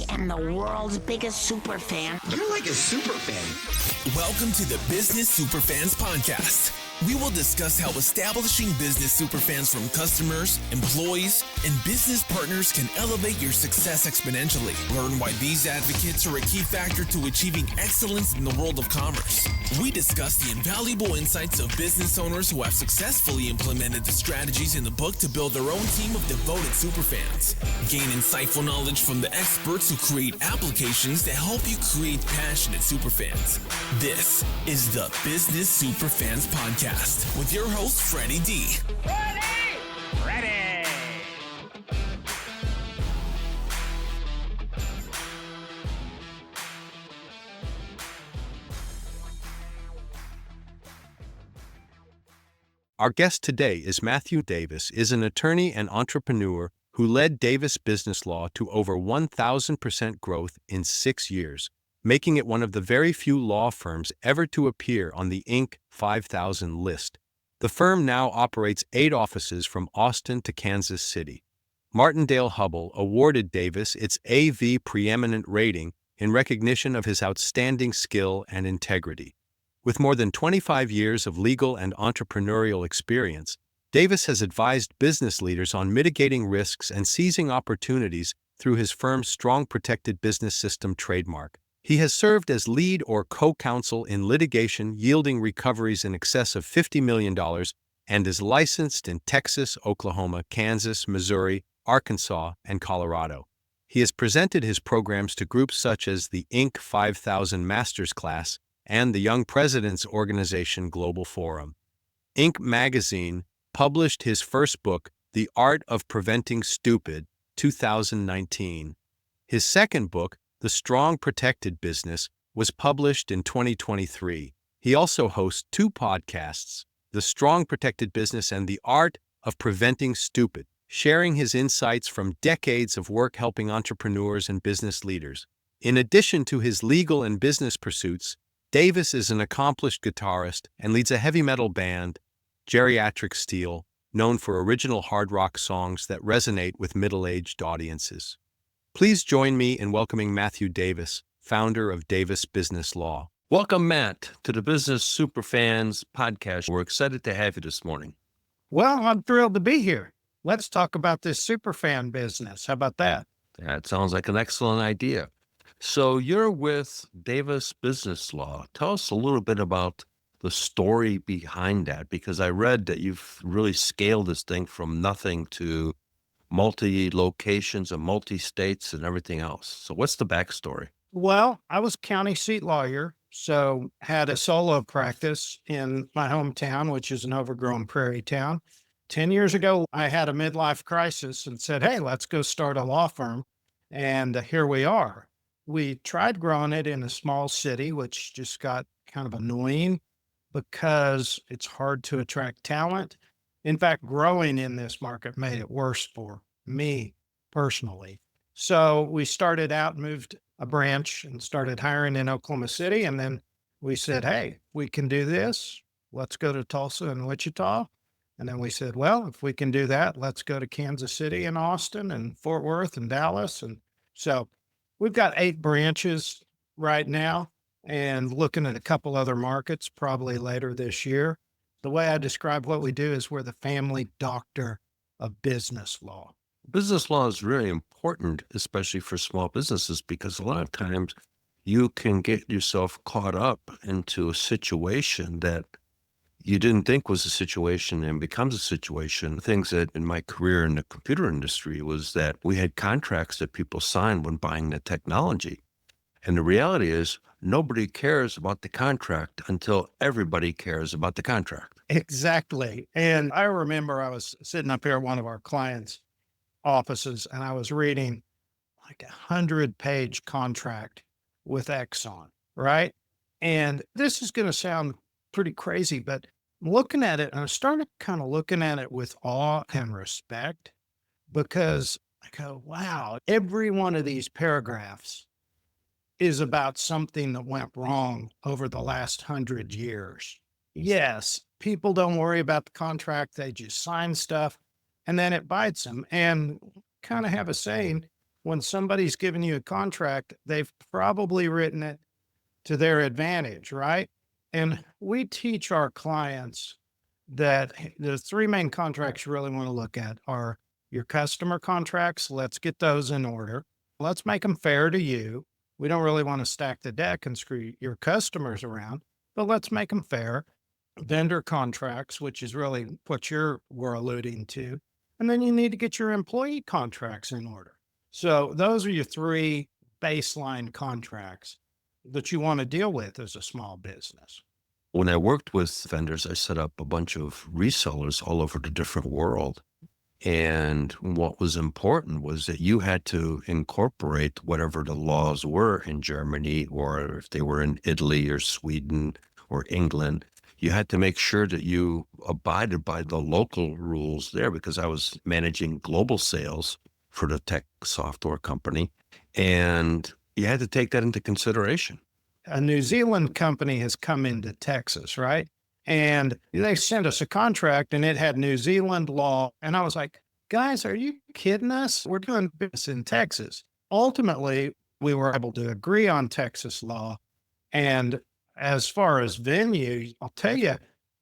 I am the world's biggest super fan. You're like a super fan. Welcome to the Business Superfans Podcast. We will discuss how establishing business superfans from customers, employees, and business partners can elevate your success exponentially. Learn why these advocates are a key factor to achieving excellence in the world of commerce. We discuss the invaluable insights of business owners who have successfully implemented the strategies in the book to build their own team of devoted superfans. Gain insightful knowledge from the experts who create applications that help you create passionate superfans. This is the Business Superfans Podcast with your host, Freddie D. Ready! Our guest today is Matthew Davis, is an attorney and entrepreneur who led Davis Business Law to over 1,000% growth in 6 years, making it one of the very few law firms ever to appear on the Inc. 5000 list. The firm now operates 8 offices from Austin to Kansas City. Martindale-Hubbell awarded Davis its AV Preeminent rating in recognition of his outstanding skill and integrity. With more than 25 years of legal and entrepreneurial experience, Davis has advised business leaders on mitigating risks and seizing opportunities through his firm's Strong Protected Business System trademark. He has served as lead or co-counsel in litigation yielding recoveries in excess of $50 million and is licensed in Texas, Oklahoma, Kansas, Missouri, Arkansas, and Colorado. He has presented his programs to groups such as the Inc. 5000 Masters Class and the Young Presidents Organization Global Forum. Inc. magazine published his first book, The Art of Preventing Stupid, 2019. His second book, The Strong Protected Business, was published in 2023. He also hosts 2 podcasts, The Strong Protected Business and The Art of Preventing Stupid, sharing his insights from decades of work helping entrepreneurs and business leaders. In addition to his legal and business pursuits, Davis is an accomplished guitarist and leads a heavy metal band, Geriatric Steel, known for original hard rock songs that resonate with middle-aged audiences. Please join me in welcoming Matthew Davis, founder of Davis Business Law. Welcome, Matt, to the Business Superfans Podcast. We're excited to have you this morning. Well, I'm thrilled to be here. Let's talk about this superfan business. How about that? That sounds like an excellent idea. So you're with Davis Business Law. Tell us a little bit about the story behind that, because I read that you've really scaled this thing from nothing to multi-locations and multi-states and everything else. So what's the backstory? Well, I was county seat lawyer, so had a solo practice in my hometown, which is an overgrown prairie town. 10 years ago, I had a midlife crisis and said, hey, let's go start a law firm. And here we are. We tried growing it in a small city, which just got kind of annoying because it's hard to attract talent. In fact, growing in this market made it worse for me personally. So we started out, moved a branch and started hiring in Oklahoma City. And then we said, hey, we can do this. Let's go to Tulsa and Wichita. And then we said, well, if we can do that, let's go to Kansas City and Austin and Fort Worth and Dallas. And so we've got 8 branches right now and looking at a couple other markets probably later this year. The way I describe what we do is we're the family doctor of business law. Business law is really important, especially for small businesses, because a lot of times you can get yourself caught up into a situation that you didn't think was a situation and becomes a situation. Things that in my career in the computer industry was that we had contracts that people signed when buying the technology. And the reality is nobody cares about the contract until everybody cares about the contract. Exactly. And I remember I was sitting up here at one of our clients' offices and I was reading like 100-page contract with Exxon, right? And this is going to sound pretty crazy, but looking at it, and I started kind of looking at it with awe and respect because I go, wow, every one of these paragraphs is about something that went wrong over the last 100 years. Yes, people don't worry about the contract. They just sign stuff and then it bites them. And kind of have a saying, when somebody's giving you a contract, they've probably written it to their advantage, right? And we teach our clients that the three main contracts you really want to look at are your customer contracts. Let's get those in order. Let's make them fair to you. We don't really want to stack the deck and screw your customers around, but let's make them fair. Vendor contracts, which is really what we're alluding to. And then you need to get your employee contracts in order. So those are your three baseline contracts that you want to deal with as a small business. When I worked with vendors, I set up a bunch of resellers all over the different world. And what was important was that you had to incorporate whatever the laws were in Germany, or if they were in Italy or Sweden or England, you had to make sure that you abided by the local rules there, because I was managing global sales for the tech software company. And you had to take that into consideration. A New Zealand company has come into Texas, right? And they sent us a contract and it had New Zealand law. And I was like, guys, are you kidding us? We're doing business in Texas. Ultimately, we were able to agree on Texas law. And as far as venue, I'll tell you,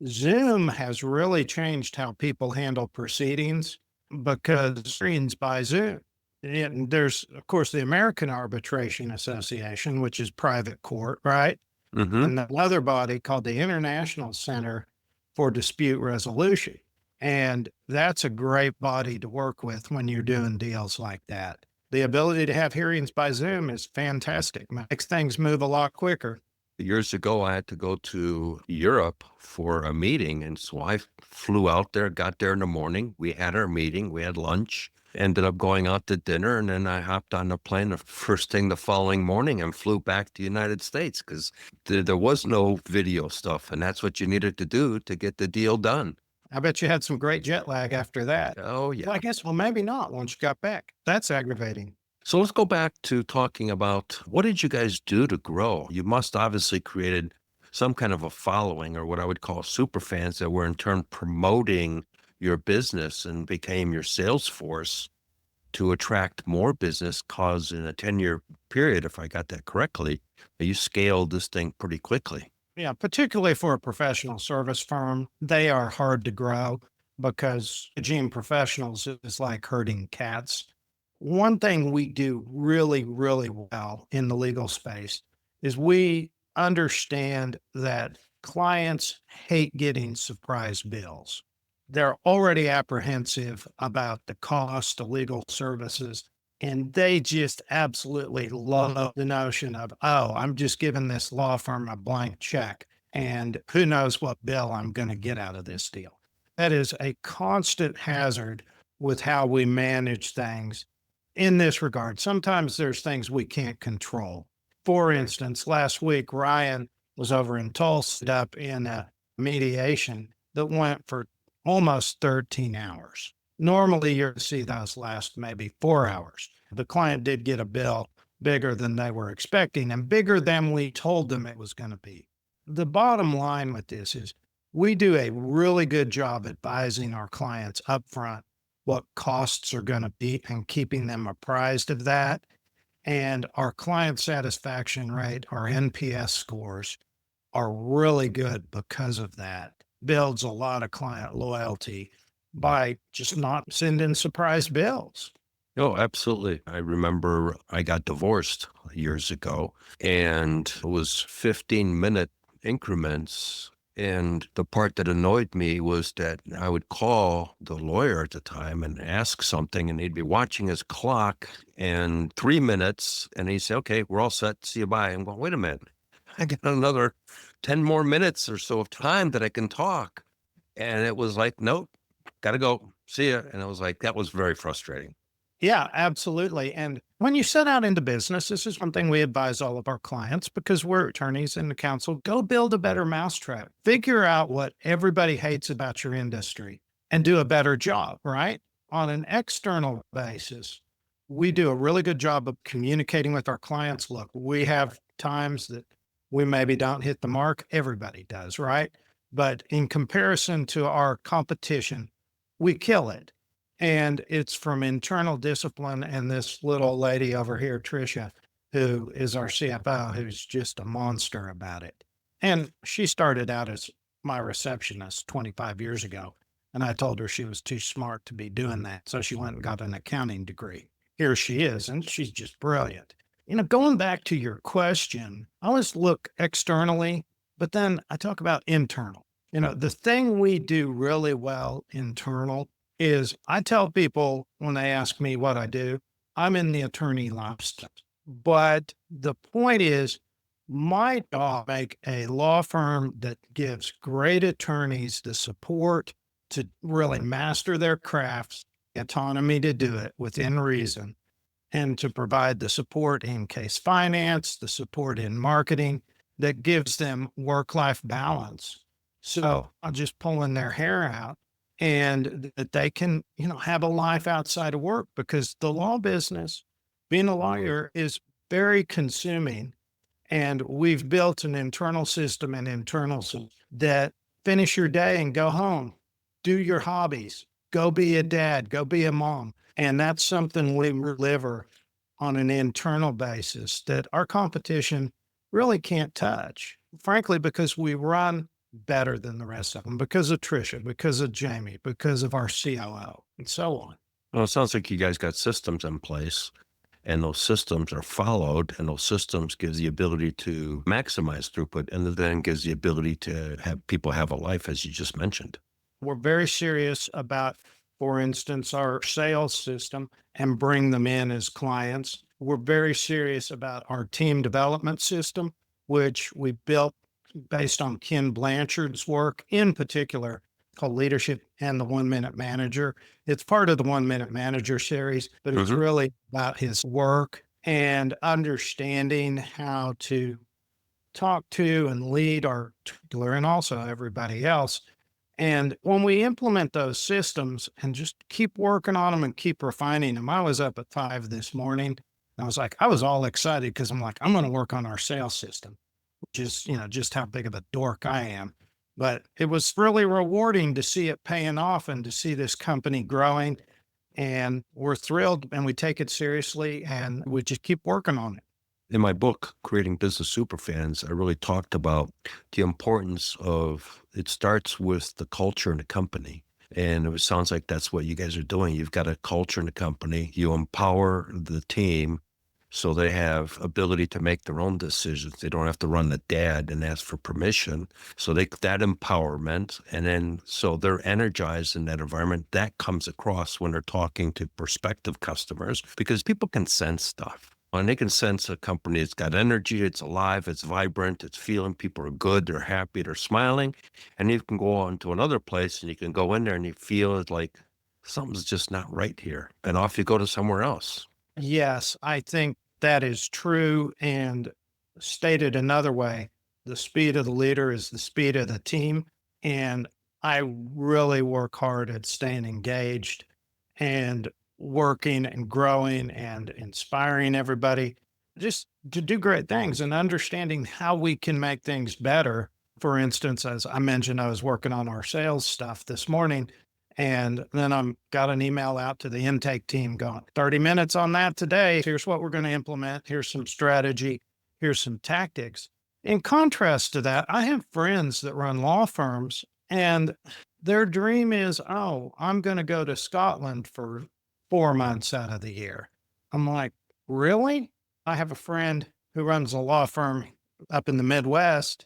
Zoom has really changed how people handle proceedings, because screens by Zoom. And there's, of course, the American Arbitration Association, which is private court, right? Mm-hmm. And another body called the International Center for Dispute Resolution. And that's a great body to work with when you're doing deals like that. The ability to have hearings by Zoom is fantastic, makes things move a lot quicker. Years ago, I had to go to Europe for a meeting. And so I flew out there, got there in the morning. We had our meeting, we had lunch, ended up going out to dinner. And then I hopped on the plane the first thing the following morning and flew back to the United States, because there was no video stuff. And that's what you needed to do to get the deal done. I bet you had some great jet lag after that. Oh, yeah. Well, I guess, well, maybe not once you got back. That's aggravating. So let's go back to talking about, what did you guys do to grow? You must obviously created some kind of a following, or what I would call super fans, that were in turn promoting your business and became your sales force to attract more business, cause in a 10-year period, if I got that correctly, you scaled this thing pretty quickly. Yeah, particularly for a professional service firm, they are hard to grow because managing professionals is like herding cats. One thing we do really, really well in the legal space is we understand that clients hate getting surprise bills. They're already apprehensive about the cost of legal services, and they just absolutely love the notion of, oh, I'm just giving this law firm a blank check, and who knows what bill I'm going to get out of this deal. That is a constant hazard with how we manage things in this regard. Sometimes there's things we can't control. For instance, last week, Ryan was over in Tulsa up in a mediation that went for almost 13 hours. Normally, you're to see those last maybe 4 hours. The client did get a bill bigger than they were expecting and bigger than we told them it was going to be. The bottom line with this is we do a really good job advising our clients upfront what costs are going to be and keeping them apprised of that. And our client satisfaction rate, our NPS scores, are really good because of that. Builds a lot of client loyalty by just not sending surprise bills. Oh, absolutely. I remember I got divorced years ago, and it was 15-minute increments. And the part that annoyed me was that I would call the lawyer at the time and ask something, and he'd be watching his clock, and 3 minutes, and he'd say, okay, we're all set. See you, bye. I'm going, wait a minute. I got another 10 more minutes or so of time that I can talk. And it was like, nope, got to go. See ya. And I was like, that was very frustrating. Yeah, absolutely. And when you set out into business, this is one thing we advise all of our clients, because we're attorneys in the council: go build a better mousetrap. Figure out what everybody hates about your industry and do a better job, right? On an external basis, we do a really good job of communicating with our clients. Look, we have times that we maybe don't hit the mark. Everybody does, right? But in comparison to our competition, we kill it. And it's from internal discipline and this little lady over here, Tricia, who is our CFO, who's just a monster about it. And she started out as my receptionist 25 years ago. And I told her she was too smart to be doing that. So she went and got an accounting degree. Here she is, and she's just brilliant. Going back to your question, I always look externally, but then I talk about internal. The thing we do really well internal is I tell people when they ask me what I do, I'm in the attorney lifestyle. But the point is, my job make a law firm that gives great attorneys the support to really master their crafts, autonomy to do it within reason, and to provide the support in case finance, the support in marketing that gives them work-life balance. So I'm just pulling their hair out and that they can, have a life outside of work, because the law business, being a lawyer, is very consuming. And we've built an internal system that finish your day and go home, do your hobbies, go be a dad, go be a mom. And that's something we deliver on an internal basis that our competition really can't touch, frankly, because we run better than the rest of them, because of Tricia, because of Jamie, because of our COO, and so on. Well, it sounds like you guys got systems in place, and those systems are followed, and those systems gives the ability to maximize throughput, and then gives the ability to have people have a life, as you just mentioned. We're very serious about, for instance, our sales system and bring them in as clients. We're very serious about our team development system, which we built based on Ken Blanchard's work, in particular, called Leadership and the 1 Minute Manager. It's part of the 1 Minute Manager series, but it's really about his work and understanding how to talk to and lead our particular and also everybody else. And when we implement those systems and just keep working on them and keep refining them, I was up at 5 this morning. And I was all excited because I'm going to work on our sales system, which is, just how big of a dork I am. But it was really rewarding to see it paying off and to see this company growing. And we're thrilled, and we take it seriously, and we just keep working on it. In my book, Creating Business Superfans, I really talked about the importance of, it starts with the culture in the company. And it sounds like that's what you guys are doing. You've got a culture in the company. You empower the team so they have ability to make their own decisions. They don't have to run the dad and ask for permission. So that empowerment, and then so they're energized in that environment. That comes across when they're talking to prospective customers, because people can sense stuff. And they can sense a company that's got energy, it's alive, it's vibrant, it's feeling, people are good, they're happy, they're smiling. And you can go on to another place and you can go in there and you feel like something's just not right here. And off you go to somewhere else. Yes, I think that is true. And stated another way, the speed of the leader is the speed of the team. And I really work hard at staying engaged and working and growing and inspiring everybody just to do great things and understanding how we can make things better. For instance, as I mentioned, I was working on our sales stuff this morning, and then I got an email out to the intake team going, 30 minutes on that today. Here's what we're going to implement. Here's some strategy. Here's some tactics. In contrast to that, I have friends that run law firms, and their dream is, I'm going to go to Scotland for 4 months out of the year. I'm like, really? I have a friend who runs a law firm up in the Midwest,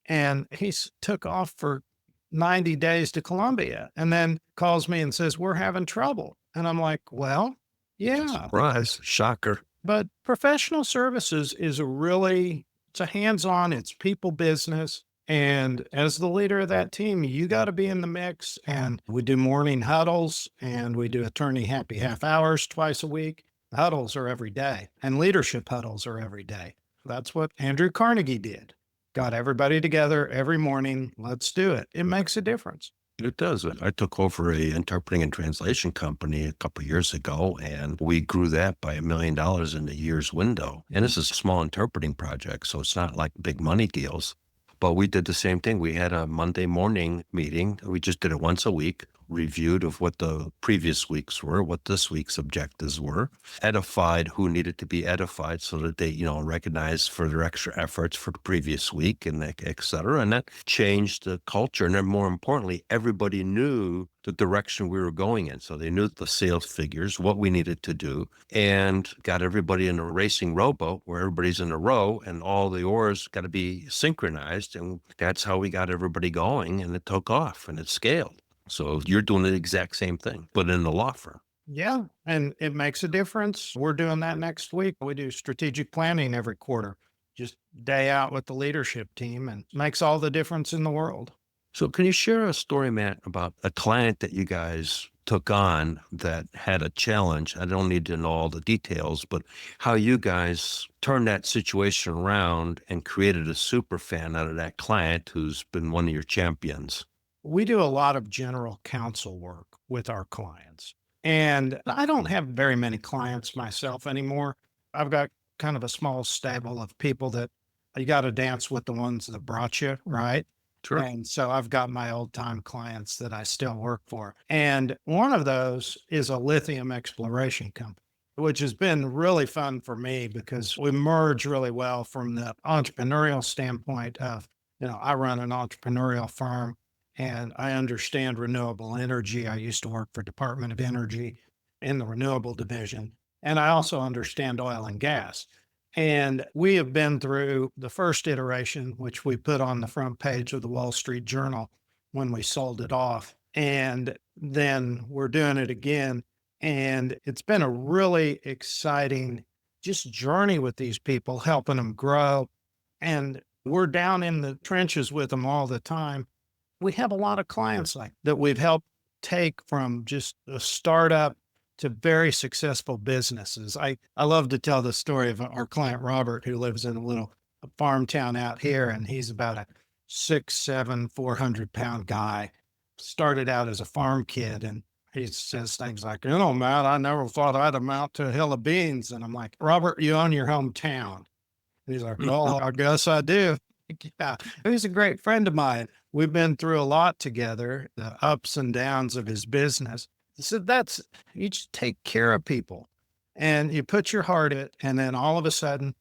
and he's took off for 90 days to Colombia and then calls me and says, we're having trouble. And I'm like, well, yeah. Surprise, shocker. But professional services is it's a hands-on, it's people business. And as the leader of that team, you got to be in the mix. And we do morning huddles, and we do attorney happy half hours twice a week. Huddles are every day, and leadership huddles are every day. That's what Andrew Carnegie did. Got everybody together every morning. Let's do it. It makes a difference. It does. I took over a interpreting and translation company a couple of years ago, and we grew that by $1 million in a year's window. And this is a small interpreting project, so it's not like big money deals. But we did the same thing. We had a Monday morning meeting. We just did it once a week. reviewed of what the previous weeks were, what this week's objectives were, edified who needed to be edified so that they, recognized for their extra efforts for the previous week and et cetera. And that changed the culture. And then more importantly, everybody knew the direction we were going in. So they knew the sales figures, what we needed to do, and got everybody in a racing rowboat where everybody's in a row and all the oars got to be synchronized. And that's how we got everybody going, and it took off and it scaled. So you're doing the exact same thing, but in the law firm. Yeah. And it makes a difference. We're doing that next week. We do strategic planning every quarter, just day out with the leadership team, and makes all the difference in the world. So can you share a story, Matt, about a client that you guys took on that had a challenge? I don't need to know all the details, but how you guys turned that situation around and created a super fan out of that client who's been one of your champions. We do a lot of general counsel work with our clients. And I don't have very many clients myself anymore. I've got kind of a small stable of people that you got to dance with the ones that brought you, right? Sure. And so I've got my old time clients that I still work for. And one of those is a lithium exploration company, which has been really fun for me because we merge really well from the entrepreneurial standpoint of, I run an entrepreneurial firm and I understand renewable energy. I used to work for Department of Energy in the renewable division. And I also understand oil and gas. And we have been through the first iteration, which we put on the front page of the Wall Street Journal when we sold it off. And then we're doing it again. And it's been a really exciting just journey with these people, helping them grow. And we're down in the trenches with them all the time. We have a lot of clients like that we've helped take from just a startup to very successful businesses. I love to tell the story of our client, Robert, who lives in a little farm town out here, and he's about a 6'7", 400-pound guy. Started out as a farm kid, and he says things like, Matt, I never thought I'd amount to a hill of beans. And I'm like, Robert, you own your hometown? And he's like, well, I guess I do. Yeah, he's a great friend of mine. We've been through a lot together, the ups and downs of his business. So you just take care of people and you put your heart in it. And then all of a sudden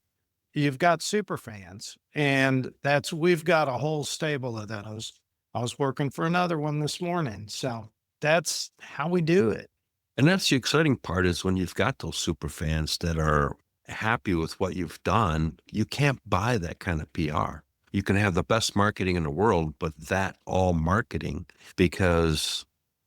you've got super fans, and we've got a whole stable of those. I was working for another one this morning. So that's how we do it. And that's the exciting part, is when you've got those super fans that are happy with what you've done, you can't buy that kind of PR. You can have the best marketing in the world, but that all marketing, because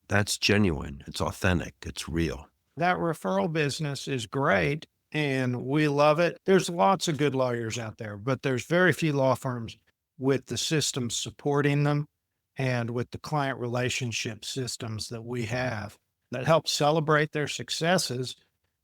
that's genuine, it's authentic, it's real. That referral business is great and we love it. There's lots of good lawyers out there, but there's very few law firms with the systems supporting them and with the client relationship systems that we have that help celebrate their successes.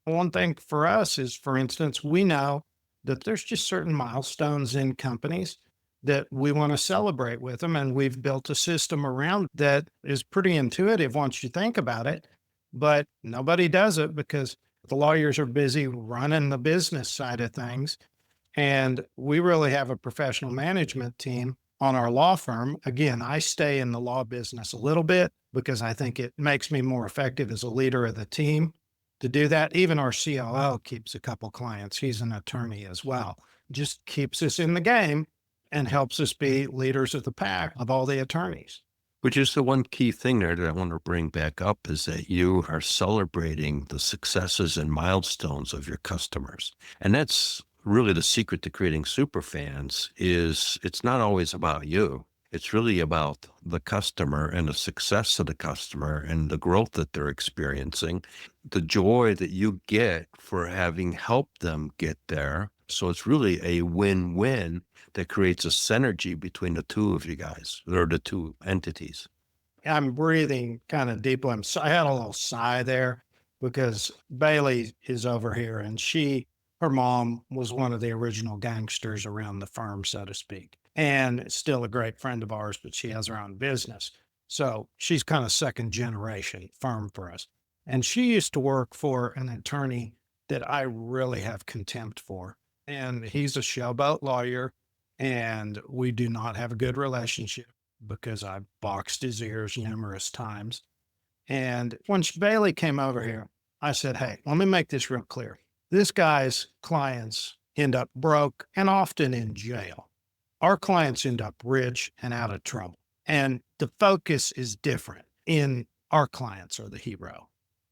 One thing for us is, for instance, we know that there's just certain milestones in companies that we want to celebrate with them. And we've built a system around that is pretty intuitive once you think about it, but nobody does it because the lawyers are busy running the business side of things. And we really have a professional management team on our law firm. Again, I stay in the law business a little bit because I think it makes me more effective as a leader of the team to do that. Even our COO keeps a couple clients. He's an attorney as well. Just keeps us in the game and helps us be leaders of the pack of all the attorneys. Which is the one key thing there that I want to bring back up, is that you are celebrating the successes and milestones of your customers. And that's really the secret to creating super fans. Is it's not always about you. It's really about the customer and the success of the customer and the growth that they're experiencing, the joy that you get for having helped them get there. So it's really a win-win that creates a synergy between the two of you guys, or the two entities. I'm breathing kind of deeply. I had a little sigh there because Bailey is over here and her mom was one of the original gangsters around the firm, so to speak, and still a great friend of ours, but she has her own business. So she's kind of second generation firm for us. And she used to work for an attorney that I really have contempt for. And he's a showboat lawyer, and we do not have a good relationship because I've boxed his ears numerous times. And when Bailey came over here, I said, hey, let me make this real clear. This guy's clients end up broke and often in jail. Our clients end up rich and out of trouble. And the focus is different. In our clients are the hero.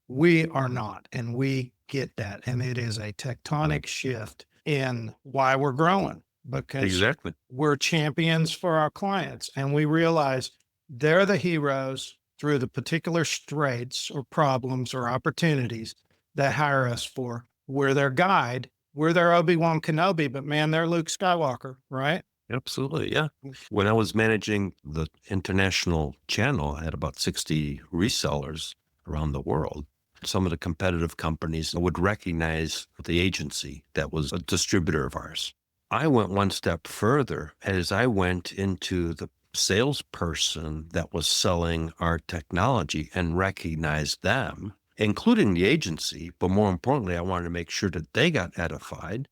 We are not, and we get that. And it is a tectonic shift in why we're growing, because Exactly. we're champions for our clients. And we realize they're the heroes through the particular straits or problems or opportunities that hire us for. We're their guide. We're their Obi-Wan Kenobi, but man, they're Luke Skywalker, right? Absolutely. Yeah. When I was managing the international channel, I had about 60 resellers around the world. Some of the competitive companies would recognize the agency that was a distributor of ours. I went one step further as I went into the salesperson that was selling our technology and recognized them, including the agency. But more importantly, I wanted to make sure that they got edified,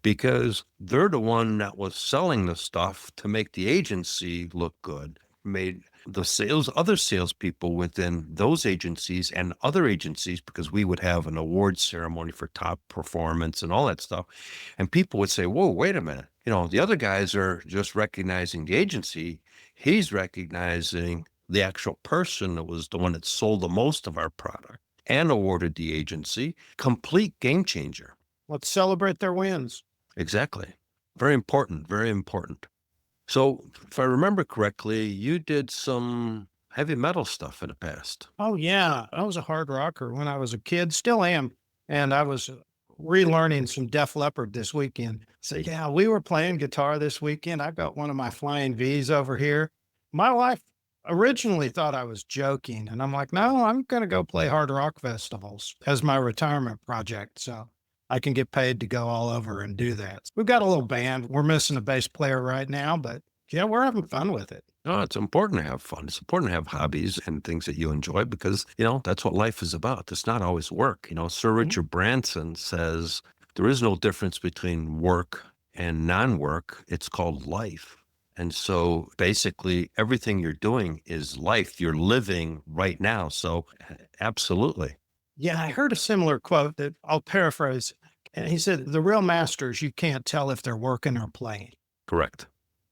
because they're the one that was selling the stuff to make the agency look good, made the other salespeople within those agencies and other agencies, because we would have an award ceremony for top performance and all that stuff. And people would say, whoa, wait a minute. The other guys are just recognizing the agency. He's recognizing the actual person that was the one that sold the most of our product and awarded the agency. Complete game changer. Let's celebrate their wins. Exactly. Very important. Very important. So if I remember correctly, you did some heavy metal stuff in the past. Oh, yeah. I was a hard rocker when I was a kid, still am. And I was relearning some Def Leppard this weekend. So, yeah, we were playing guitar this weekend. I got one of my Flying V's over here. My wife originally thought I was joking. And I'm like, no, I'm going to go play hard rock festivals as my retirement project. So I can get paid to go all over and do that. We've got a little band. We're missing a bass player right now, but yeah, we're having fun with it. No, it's important to have fun. It's important to have hobbies and things that you enjoy, because, that's what life is about. It's not always work. Sir Richard Branson says there is no difference between work and non-work. It's called life. And so basically everything you're doing is life. You're living right now. So absolutely. Yeah, I heard a similar quote that I'll paraphrase. And he said, the real masters, you can't tell if they're working or playing. Correct.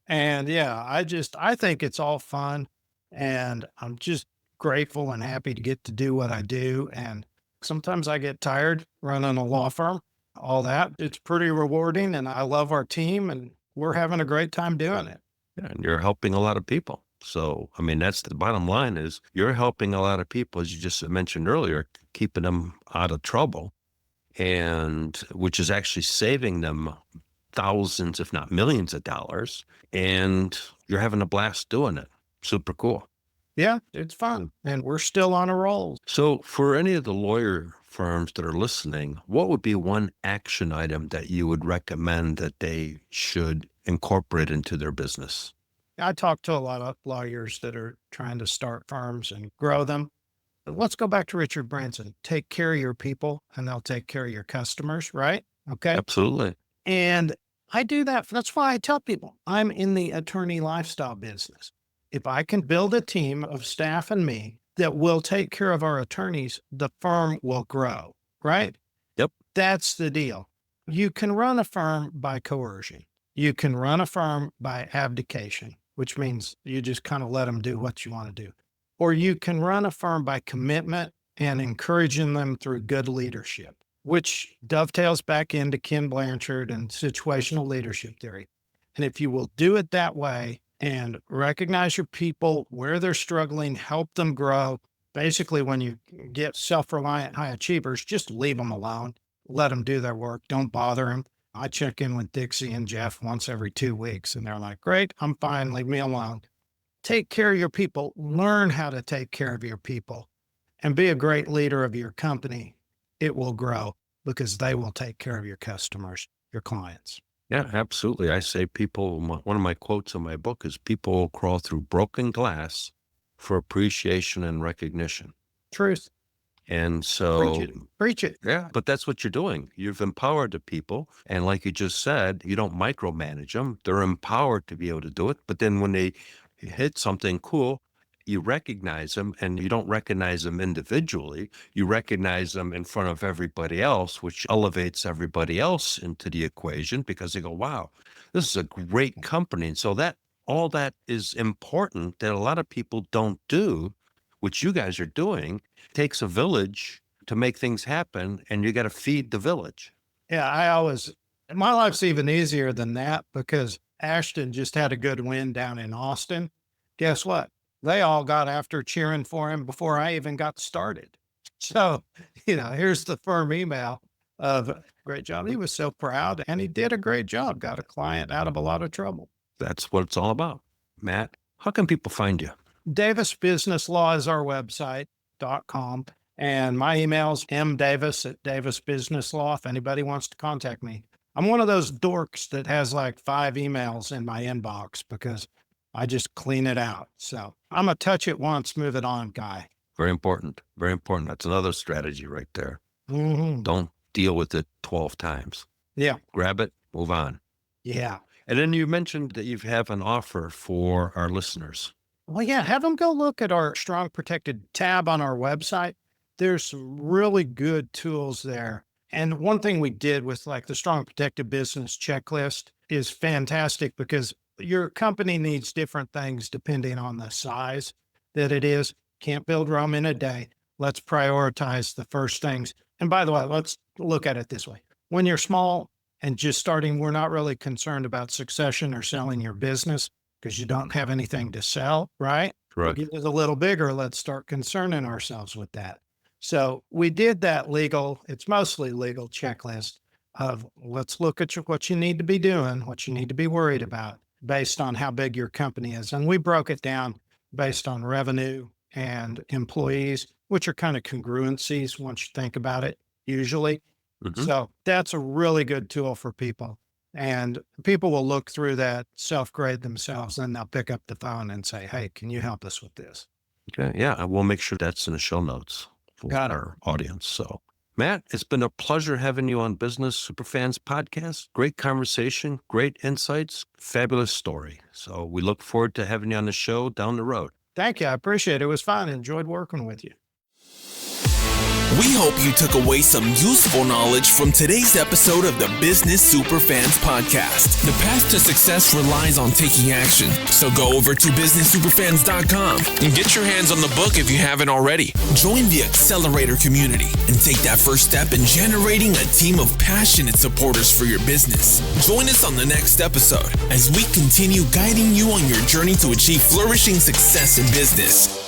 And yeah, I think it's all fun, and I'm just grateful and happy to get to do what I do. And sometimes I get tired running a law firm, all that. It's pretty rewarding, and I love our team, and we're having a great time doing it. Yeah, and you're helping a lot of people. So, that's the bottom line, is you're helping a lot of people, as you just mentioned earlier, keeping them out of trouble, and which is actually saving them thousands, if not millions of dollars. And you're having a blast doing it. Super cool. Yeah, it's fun. And we're still on a roll. So for any of the lawyer firms that are listening, what would be one action item that you would recommend that they should incorporate into their business? I talk to a lot of lawyers that are trying to start firms and grow them. But let's go back to Richard Branson. Take care of your people and they'll take care of your customers, right? Okay. Absolutely. And I do that. That's why I tell people I'm in the attorney lifestyle business. If I can build a team of staff and me that will take care of our attorneys, the firm will grow, right? Yep. That's the deal. You can run a firm by coercion. You can run a firm by abdication, which means you just kind of let them do what you want to do. Or you can run a firm by commitment and encouraging them through good leadership, which dovetails back into Ken Blanchard and situational leadership theory. And if you will do it that way and recognize your people where they're struggling, help them grow. Basically, when you get self-reliant high achievers, just leave them alone. Let them do their work. Don't bother them. I check in with Dixie and Jeff once every 2 weeks, and they're like, great, I'm fine. Leave me alone. Take care of your people. Learn how to take care of your people and be a great leader of your company. It will grow because they will take care of your customers, your clients. Yeah, absolutely. I say one of my quotes in my book is people will crawl through broken glass for appreciation and recognition. Truth. And so Preach it. Yeah, but that's what you're doing. You've empowered the people. And like you just said, you don't micromanage them. They're empowered to be able to do it. But then when they hit something cool, you recognize them, and you don't recognize them individually. You recognize them in front of everybody else, which elevates everybody else into the equation because they go, wow, this is a great company. And so that all that is important that a lot of people don't do, which you guys are doing. It takes a village to make things happen, and you got to feed the village. Yeah, my life's even easier than that because Ashton just had a good win down in Austin. Guess what? They all got after cheering for him before I even got started. So, here's the firm email of great job. He was so proud and he did a great job, got a client out of a lot of trouble. That's what it's all about. Matt, how can people find you? Davis Business Law is our website.com. And my email's mdavis@Davis Business Law if anybody wants to contact me. I'm one of those dorks that has like 5 emails in my inbox because I just clean it out. So I'm a touch it once, move it on guy. Very important. Very important. That's another strategy right there. Mm-hmm. Don't deal with it 12 times. Yeah. Grab it, move on. Yeah. And then you mentioned that you have an offer for our listeners. Well, yeah, have them go look at our Strong Protected tab on our website. There's some really good tools there. And one thing we did with like the Strong Protected Business Checklist is fantastic because your company needs different things depending on the size that it is. Can't build Rome in a day. Let's prioritize the first things. And by the way, let's look at it this way. When you're small and just starting, we're not really concerned about succession or selling your business because you don't have anything to sell, right? Correct. Get it a little bigger. Let's start concerning ourselves with that. So we did that it's mostly legal checklist of let's look at what you need to be doing, what you need to be worried about based on how big your company is. And we broke it down based on revenue and employees, which are kind of congruencies once you think about it, usually. Mm-hmm. So that's a really good tool for people. And people will look through that, self-grade themselves, and they'll pick up the phone and say, hey, can you help us with this? Okay. Yeah. We'll make sure that's in the show notes for our audience. So, Matt, it's been a pleasure having you on Business Superfans Podcast. Great conversation, great insights, fabulous story. So we look forward to having you on the show down the road. Thank you. I appreciate it. It was fun. Enjoyed working with you. We hope you took away some useful knowledge from today's episode of the Business Superfans Podcast. The path to success relies on taking action. So go over to businesssuperfans.com and get your hands on the book if you haven't already. Join the Accelerator community and take that first step in generating a team of passionate supporters for your business. Join us on the next episode as we continue guiding you on your journey to achieve flourishing success in business.